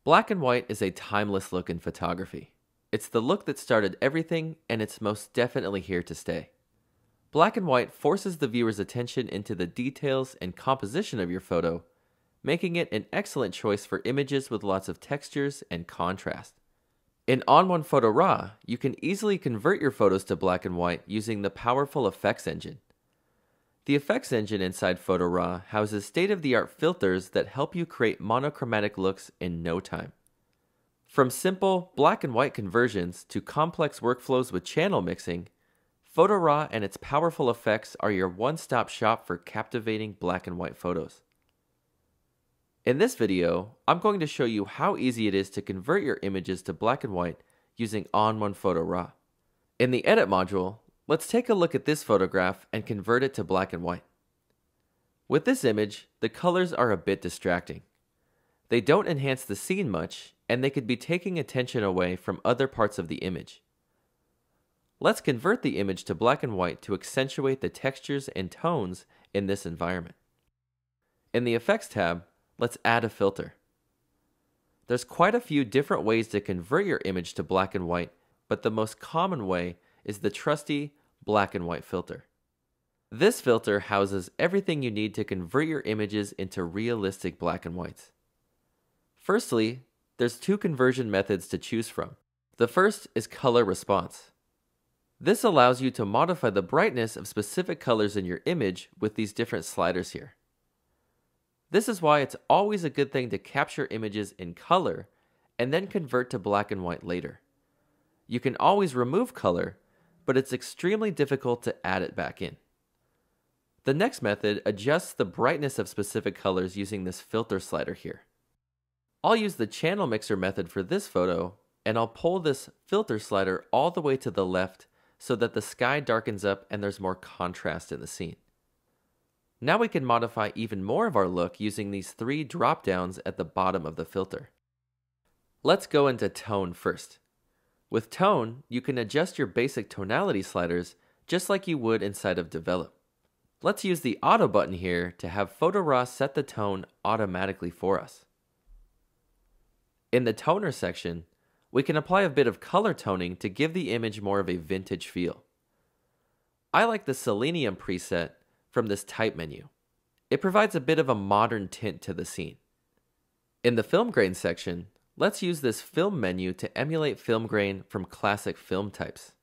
Black and white is a timeless look in photography. It's the look that started everything, and it's most definitely here to stay. Black and white forces the viewer's attention into the details and composition of your photo, making it an excellent choice for images with lots of textures and contrast. In ON1 Photo RAW, you can easily convert your photos to black and white using the powerful effects engine. The effects engine inside Photo RAW houses state-of-the-art filters that help you create monochromatic looks in no time. From simple black and white conversions to complex workflows with channel mixing, Photo RAW and its powerful effects are your one-stop shop for captivating black and white photos. In this video, I'm going to show you how easy it is to convert your images to black and white using ON1 Photo RAW. In the Edit module, let's take a look at this photograph and convert it to black and white. With this image, the colors are a bit distracting. They don't enhance the scene much, and they could be taking attention away from other parts of the image. Let's convert the image to black and white to accentuate the textures and tones in this environment. In the Effects tab, let's add a filter. There's quite a few different ways to convert your image to black and white, but the most common way is the trusty black and white filter. This filter houses everything you need to convert your images into realistic black and whites. Firstly, there's two conversion methods to choose from. The first is color response. This allows you to modify the brightness of specific colors in your image with these different sliders here. This is why it's always a good thing to capture images in color and then convert to black and white later. You can always remove color, but it's extremely difficult to add it back in. The next method adjusts the brightness of specific colors using this filter slider here. I'll use the channel mixer method for this photo, and I'll pull this filter slider all the way to the left so that the sky darkens up and there's more contrast in the scene. Now we can modify even more of our look using these three drop downs at the bottom of the filter. Let's go into tone first. With tone, you can adjust your basic tonality sliders just like you would inside of Develop. Let's use the Auto button here to have Photo RAW set the tone automatically for us. In the Toner section, we can apply a bit of color toning to give the image more of a vintage feel. I like the Selenium preset from this Type menu. It provides a bit of a modern tint to the scene. In the Film Grain section, let's use this Film menu to emulate film grain from classic film types.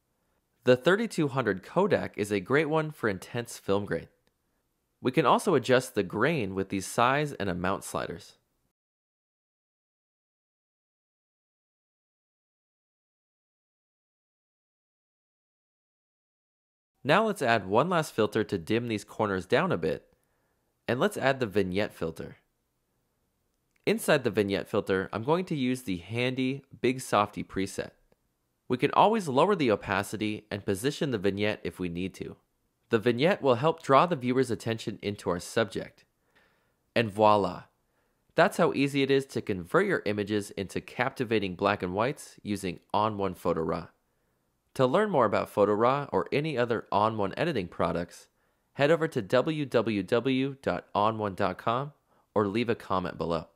The 3200 Kodak is a great one for intense film grain. We can also adjust the grain with these size and amount sliders. Now let's add one last filter to dim these corners down a bit, and let's add the Vignette filter. Inside the Vignette filter, I'm going to use the handy Big Softy preset. We can always lower the opacity and position the vignette if we need to. The vignette will help draw the viewer's attention into our subject. And voila! That's how easy it is to convert your images into captivating black and whites using ON1 Photo RAW. To learn more about Photo RAW or any other ON1 editing products, head over to www.on1.com or leave a comment below.